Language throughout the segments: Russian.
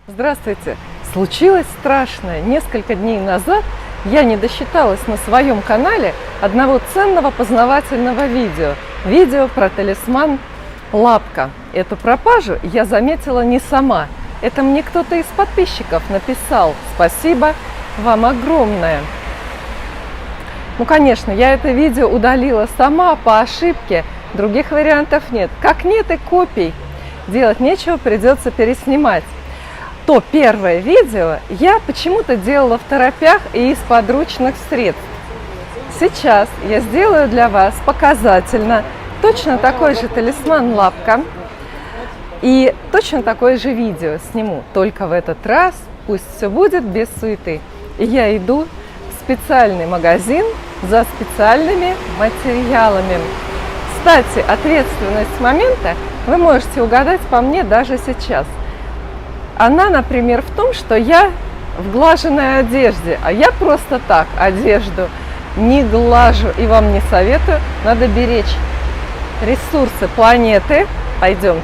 Здравствуйте! Случилось страшное. Несколько дней назад я не досчиталась на своем канале одного ценного познавательного видео. Видео про талисман Лапка. Эту пропажу я заметила не сама. Это мне кто-то из подписчиков написал. Спасибо вам огромное. Ну, конечно, я это видео удалила сама по ошибке. Других вариантов нет. Как нет и копий. Делать нечего, придется переснимать. То первое видео я почему-то делала в торопях и из подручных средств. Сейчас я сделаю для вас показательно точно такой же талисман Лапка и точно такое же видео сниму. Только в этот раз пусть все будет без суеты. И я иду в специальный магазин за специальными материалами. Кстати, ответственность момента вы можете угадать по мне даже сейчас. Она, например, в том, что я в глаженной одежде, а я просто так одежду не глажу и вам не советую. Надо беречь ресурсы планеты. Пойдемте.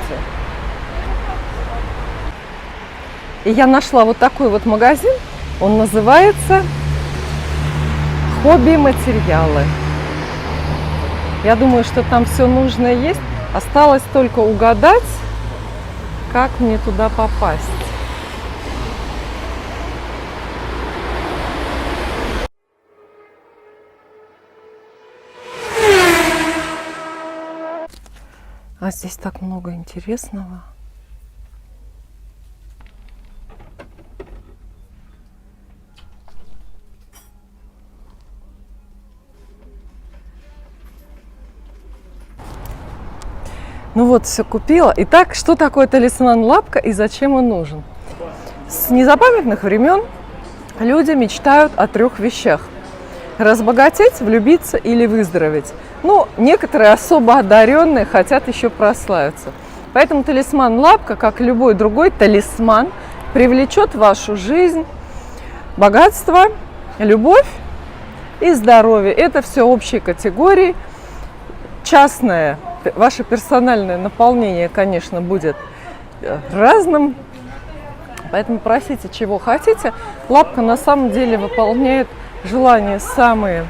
И я нашла вот такой вот магазин. Он называется «Хобби-материалы». Я думаю, что там все нужное есть. Осталось только угадать, как мне туда попасть. А здесь так много интересного. Ну вот, все купила. Итак, что такое талисман Лапка и зачем он нужен? С незапамятных времен люди мечтают о 3 вещах. Разбогатеть, влюбиться или выздороветь. Ну, некоторые особо одаренные хотят еще прославиться. Поэтому талисман Лапка, как и любой другой талисман, привлечет в вашу жизнь богатство, любовь и здоровье. Это все общие категории. Частное, ваше персональное наполнение, конечно, будет разным. Поэтому просите, чего хотите. Лапка на самом деле выполняет желания самые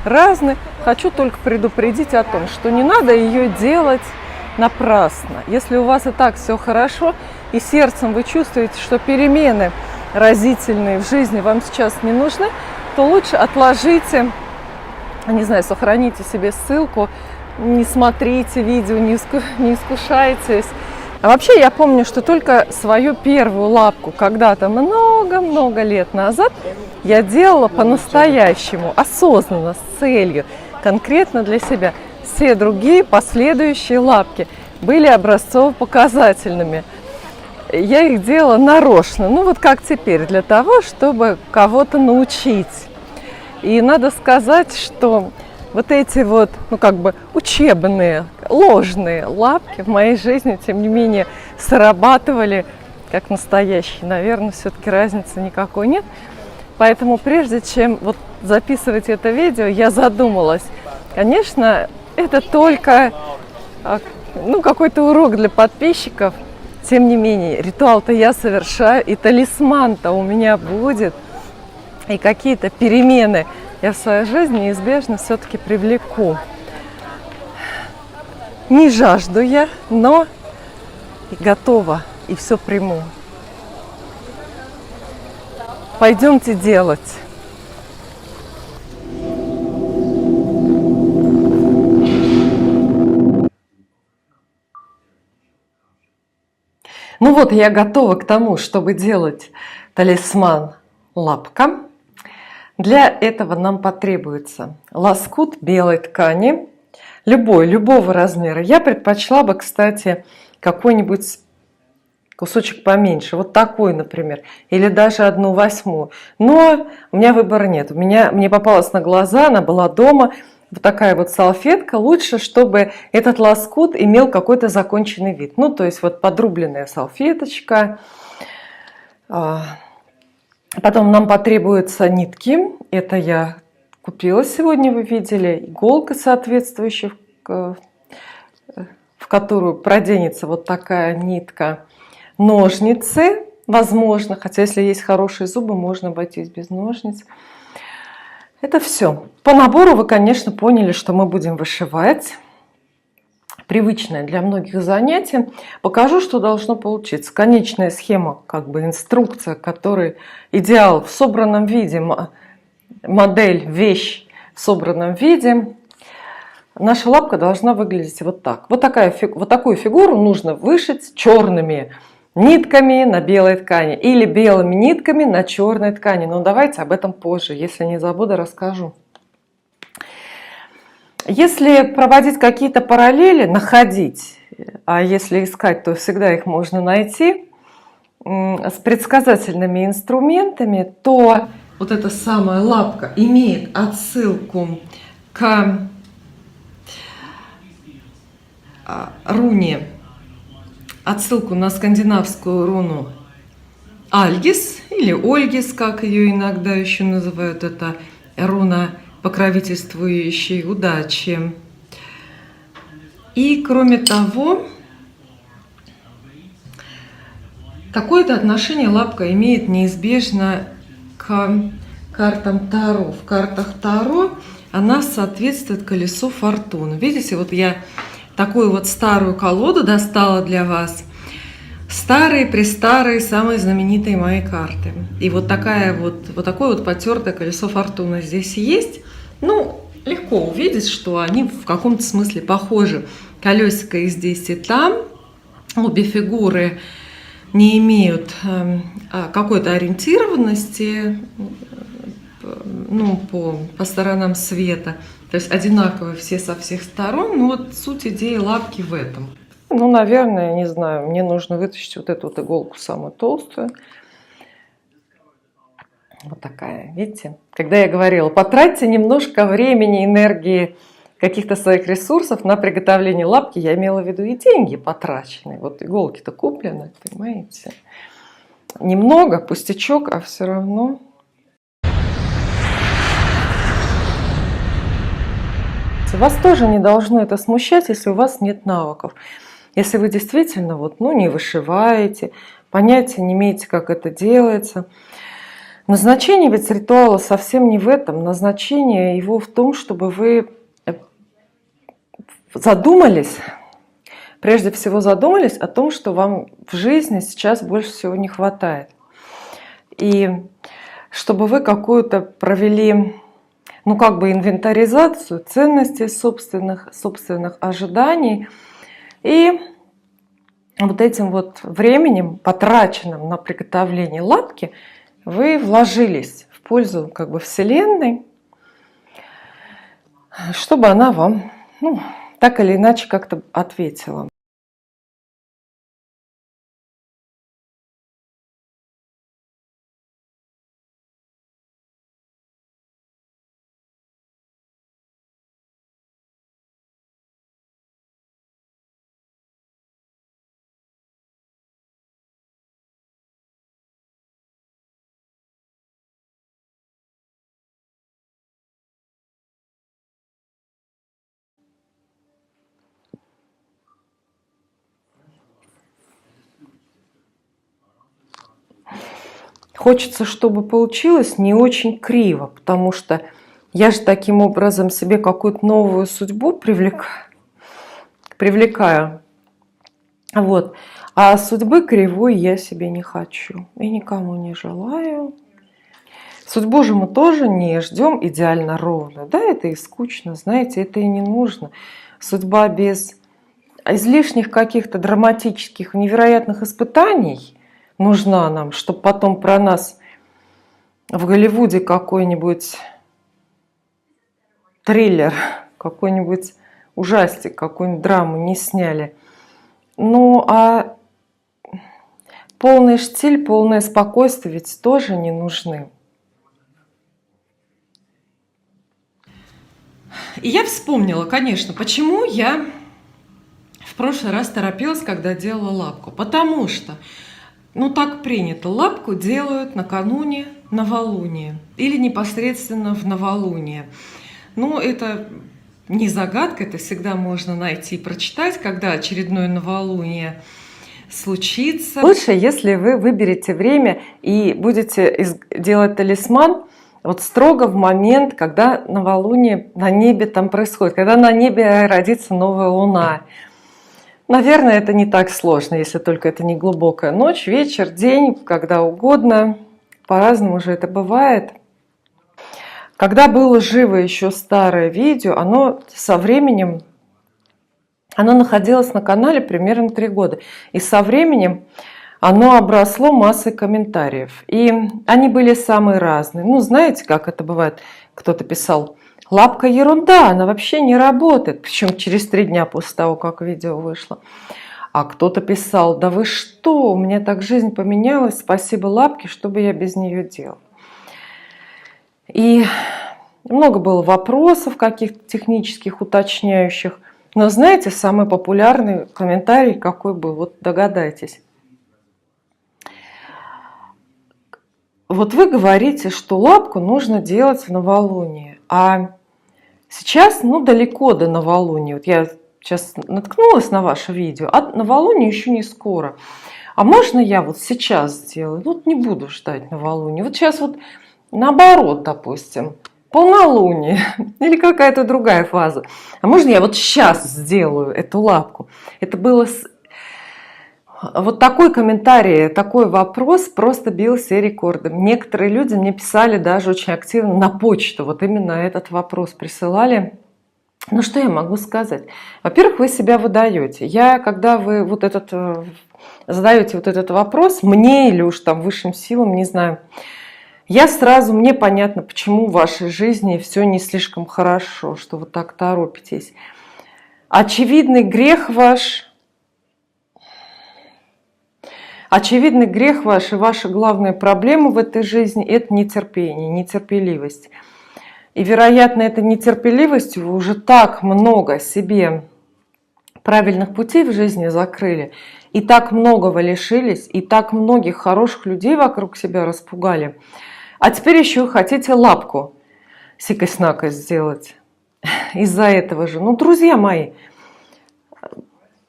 разные. Хочу только предупредить о том, что не надо ее делать напрасно. Если у вас и так все хорошо, и сердцем вы чувствуете, что перемены разительные в жизни вам сейчас не нужны, то лучше отложите, не знаю, сохраните себе ссылку, не смотрите видео, не искушайтесь. А вообще я помню, что только свою первую лапку когда-то много-много лет назад я делала по-настоящему, осознанно, с целью, конкретно для себя. Все другие последующие лапки были образцово-показательными. Я их делала нарочно, ну вот как теперь, для того, чтобы кого-то научить. И надо сказать, что вот эти вот, ну как бы учебные, ложные лапки в моей жизни, тем не менее, срабатывали как настоящие. Наверное, все-таки разницы никакой нет. Поэтому прежде чем вот записывать это видео, я задумалась. Конечно, это только ну, какой-то урок для подписчиков. Тем не менее, ритуал-то я совершаю, и талисман-то у меня будет, и какие-то перемены я в своей жизни неизбежно все-таки привлеку. Не жажду я, но готова, и все приму. Пойдемте делать. Ну вот, я готова к тому, чтобы делать талисман Лапка. Для этого нам потребуется лоскут белой ткани, любого размера. Я предпочла бы, кстати, какой-нибудь кусочек поменьше, вот такой, например, или даже 1/8. Но у меня выбора нет. Мне попалась на глаза, она была дома, вот такая вот салфетка. Лучше, чтобы этот лоскут имел какой-то законченный вид. Ну, то есть вот подрубленная салфеточка. Потом нам потребуются нитки. Это я купила сегодня, вы видели. Иголка соответствующая, в которую проденется вот такая нитка. Ножницы возможно, хотя если есть хорошие зубы, можно обойтись без ножниц. Это все. По набору вы, конечно, поняли, что мы будем вышивать. Привычное для многих занятие. Покажу, что должно получиться. Конечная схема, как бы инструкция, который идеал в собранном виде, модель, вещь в собранном виде. Наша лапка должна выглядеть вот так. Вот такую фигуру нужно вышить черными нитками на белой ткани или белыми нитками на черной ткани. Но давайте об этом позже, если не забуду, расскажу. Если проводить какие-то параллели, находить, а если искать, то всегда их можно найти, с предсказательными инструментами, то вот эта самая лапка имеет отсылку к руне, отсылку на скандинавскую руну Альгис или Ольгис, как ее иногда еще называют, это руна покровительствующей удачи. И кроме того, какое-то отношение лапка имеет неизбежно к картам Таро. В картах Таро она соответствует колесу фортуны. Видите, вот я такую вот старую колоду достала для вас. Старые-престарые, самые знаменитые мои карты. И вот такое вот потертое колесо фортуны здесь есть. Ну, легко увидеть, что они в каком-то смысле похожи. Колесико и здесь, и там. Обе фигуры не имеют какой-то ориентированности, ну, по сторонам света. То есть одинаковые все со всех сторон. Но вот суть идеи лапки в этом. Ну, наверное, не знаю, мне нужно вытащить вот эту вот иголку самую толстую. Вот такая, видите? Когда я говорила, потратьте немножко времени, энергии, каких-то своих ресурсов на приготовление лапки, я имела в виду и деньги потраченные. Вот иголки-то куплены, понимаете? Немного, пустячок, а все равно. Вас тоже не должно это смущать, если у вас нет навыков. Если вы действительно не вышиваете, понятия не имеете, как это делается. Назначение ведь ритуала совсем не в этом. Назначение его в том, чтобы вы задумались, прежде всего задумались о том, что вам в жизни сейчас больше всего не хватает. И чтобы вы какую-то провели, инвентаризацию ценностей собственных ожиданий. И вот этим вот временем, потраченным на приготовление лапки, вы вложились в пользу Вселенной, чтобы она вам, так или иначе как-то ответила. Хочется, чтобы получилось не очень криво, потому что я же таким образом себе какую-то новую судьбу привлекаю. Вот. А судьбы кривой я себе не хочу и никому не желаю. Судьбу же мы тоже не ждем идеально ровно. Да, это и скучно, знаете, это и не нужно. Судьба без излишних каких-то драматических, невероятных испытаний нужна нам, чтобы потом про нас в Голливуде какой-нибудь триллер, какой-нибудь ужастик, какую-нибудь драму не сняли. Ну, а полный штиль, полное спокойствие ведь тоже не нужны. И я вспомнила, конечно, почему я в прошлый раз торопилась, когда делала лапку. Потому что так принято. Лапку делают накануне новолуния или непосредственно в новолуние. Это не загадка, это всегда можно найти и прочитать, когда очередное новолуние случится. Лучше, если вы выберете время и будете делать талисман вот строго в момент, когда новолуние на небе там происходит, когда на небе родится новая луна. Наверное, это не так сложно, если только это не глубокая ночь, вечер, день, когда угодно. По-разному же это бывает. Когда было живо еще старое видео, оно со временем, оно находилось на канале примерно 3 года. И со временем оно обросло массой комментариев. И они были самые разные. Ну, знаете, как это бывает? Кто-то писал: лапка ерунда, она вообще не работает. Причем через 3 дня после того, как видео вышло. А кто-то писал: да вы что, у меня так жизнь поменялась, спасибо лапке, что бы я без нее делал. И много было вопросов каких-то технических, уточняющих. Но знаете, самый популярный комментарий какой был? Вот догадайтесь. Вот вы говорите, что лапку нужно делать в новолуние, а сейчас, ну, далеко до новолуния. Вот я сейчас наткнулась на ваше видео, а новолуние еще не скоро. А можно я вот сейчас сделаю? Вот не буду ждать новолуния. Вот сейчас вот наоборот, допустим, полнолуние или какая-то другая фаза. А можно я вот сейчас сделаю эту лапку? Это было... Вот такой комментарий, такой вопрос просто бил все рекорды. Некоторые люди мне писали даже очень активно на почту. Вот именно этот вопрос присылали. Ну что я могу сказать? Во-первых, вы себя выдаете. Когда вы вот задаете вот этот вопрос, мне или уж там высшим силам, не знаю, мне понятно, почему в вашей жизни все не слишком хорошо, что вы так торопитесь. Очевидный грех ваш и ваша главная проблема в этой жизни – это нетерпение, нетерпеливость. И, вероятно, этой нетерпеливостью вы уже так много себе правильных путей в жизни закрыли, и так многого лишились, и так многих хороших людей вокруг себя распугали. А теперь еще хотите лапку сикость-накость сделать из-за этого же. Ну, друзья мои,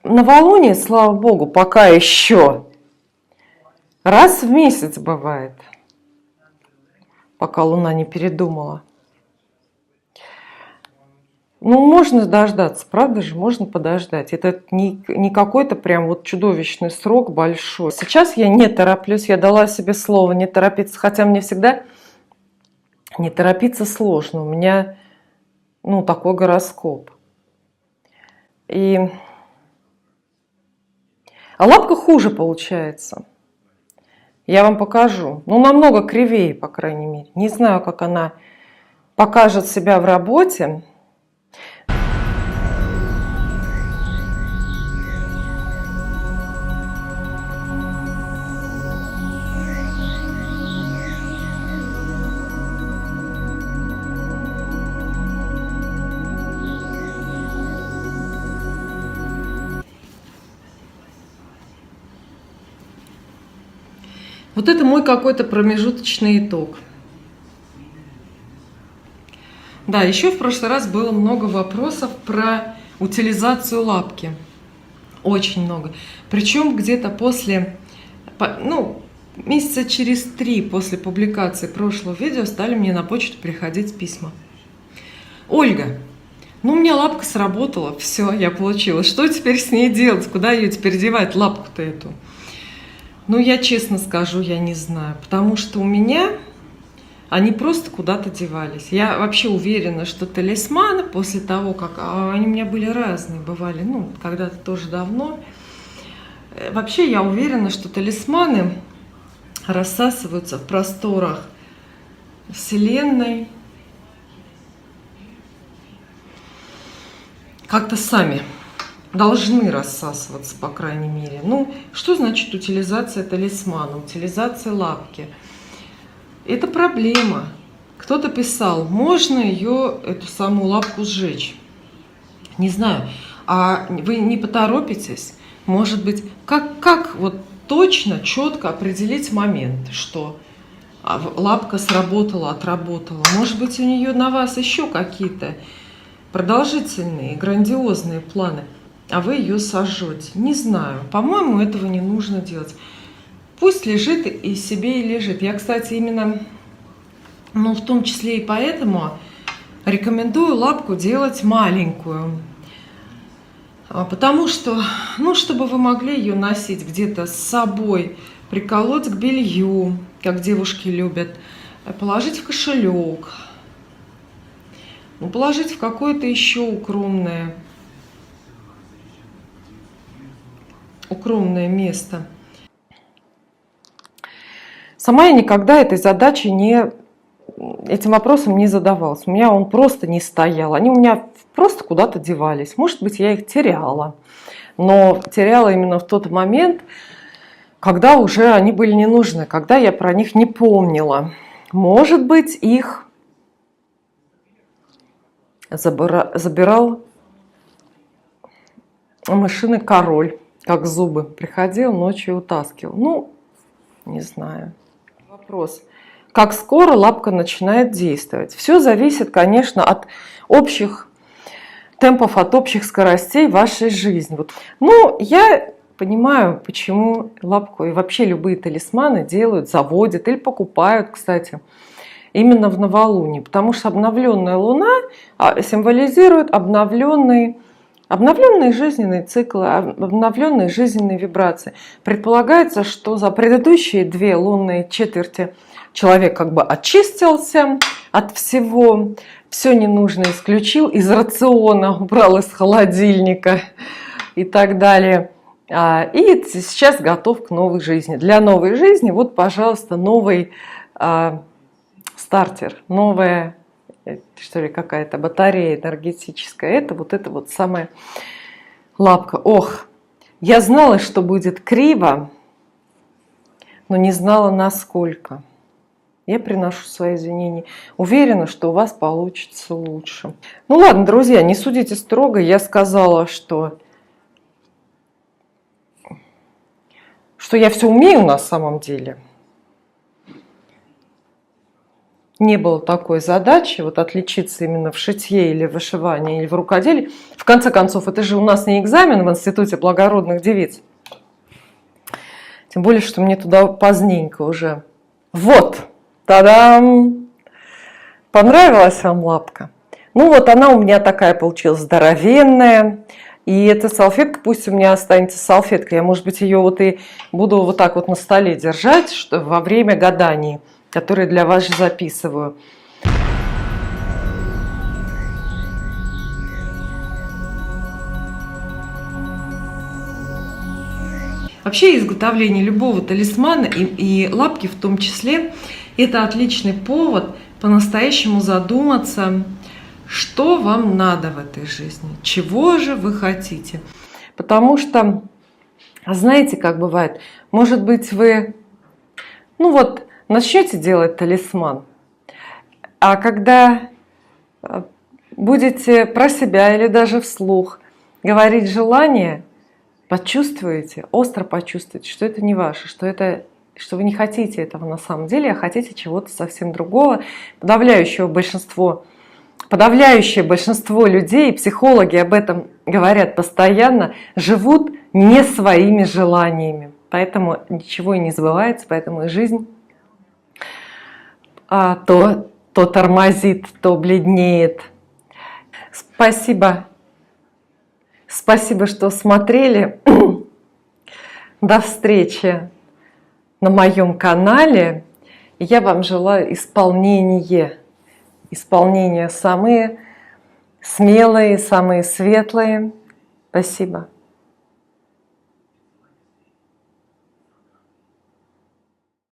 новолуние, слава богу, пока еще раз в месяц бывает, пока Луна не передумала. Ну, можно дождаться, правда же, можно подождать. Это не какой-то прям вот чудовищный срок большой. Сейчас я не тороплюсь, я дала себе слово не торопиться, хотя мне всегда не торопиться сложно. У меня, ну, такой гороскоп. А лапка хуже получается. Я вам покажу. Ну, намного кривее, по крайней мере. Не знаю, как она покажет себя в работе. Вот это мой какой-то промежуточный итог. Да, еще в прошлый раз было много вопросов про утилизацию лапки. Очень много. Причем где-то месяца через 3 после публикации прошлого видео стали мне на почту приходить письма. Ольга, ну у меня лапка сработала, все, я получила. Что теперь с ней делать? Куда ее теперь девать, лапку-то эту? Ну, я честно скажу, я не знаю, потому что у меня они просто куда-то девались. Я вообще уверена, что талисманы после того, как... Они у меня были разные, бывали, ну, когда-то тоже давно. Вообще я уверена, что талисманы рассасываются в просторах Вселенной как-то сами. Должны рассасываться, по крайней мере. Ну, что значит утилизация талисмана, утилизация лапки? Это проблема. Кто-то писал, можно эту самую лапку сжечь. Не знаю, а вы не поторопитесь? Может быть, как вот точно, четко определить момент, что лапка сработала, отработала? Может быть, у нее на вас еще какие-то продолжительные, грандиозные планы? а вы ее сожжете. Не знаю, по-моему, этого не нужно делать. Пусть лежит и себе и лежит. Я, кстати, именно, ну, в том числе и поэтому рекомендую лапку делать маленькую. Потому что, ну, чтобы вы могли ее носить где-то с собой, приколоть к белью, как девушки любят, положить в кошелек, ну, положить в какое-то еще укромное место. Сама я никогда этим вопросом не задавалась. У меня он просто не стоял. Они у меня просто куда-то девались. Может быть, я их теряла. Но теряла именно в тот момент, когда уже они были не нужны, когда я про них не помнила. Может быть, их забирал мышиный король, как зубы. Приходил ночью и утаскивал. Ну, не знаю. Вопрос. Как скоро лапка начинает действовать? Все зависит, конечно, от общих темпов, от общих скоростей вашей жизни. Вот. Ну, я понимаю, почему лапку и вообще любые талисманы делают, заводят или покупают, кстати, именно в новолуние. Потому что обновленная луна символизирует обновленные жизненные циклы, обновленные жизненные вибрации. Предполагается, что за предыдущие 2 лунные четверти человек как бы очистился от всего, все ненужное исключил из рациона, убрал из холодильника и так далее. И сейчас готов к новой жизни. Для новой жизни вот, пожалуйста, новый стартер, новая, что ли, какая-то батарея энергетическая. Это вот самая лапка. Ох, я знала, что будет криво, но не знала, насколько. Я приношу свои извинения. Уверена, что у вас получится лучше. Ну ладно, друзья, не судите строго. Я сказала, что я все умею на самом деле. Не было такой задачи вот отличиться именно в шитье или в вышивании, или в рукоделии. В конце концов, это же у нас не экзамен в Институте благородных девиц. Тем более, что мне туда поздненько уже. Вот! Та-дам! Понравилась вам лапка? Ну вот она у меня такая получилась здоровенная. И эта салфетка, пусть у меня останется салфеткой. Я, может быть, ее вот и буду вот так вот на столе держать, что во время гаданий, которые для вас же записываю. Вообще изготовление любого талисмана и лапки в том числе, это отличный повод по-настоящему задуматься, что вам надо в этой жизни, чего же вы хотите. Потому что, знаете, как бывает, может быть, вы, ну вот, начнете делать талисман, а когда будете про себя или даже вслух говорить желание, почувствуете, остро почувствуете, что это не ваше, что вы не хотите этого на самом деле, а хотите чего-то совсем другого. Подавляющее большинство людей, психологи об этом говорят постоянно, живут не своими желаниями. Поэтому ничего и не сбывается, поэтому и жизнь то тормозит, то бледнеет. Спасибо, что смотрели. До встречи на моем канале. Я вам желаю исполнения самые смелые, самые светлые. Спасибо.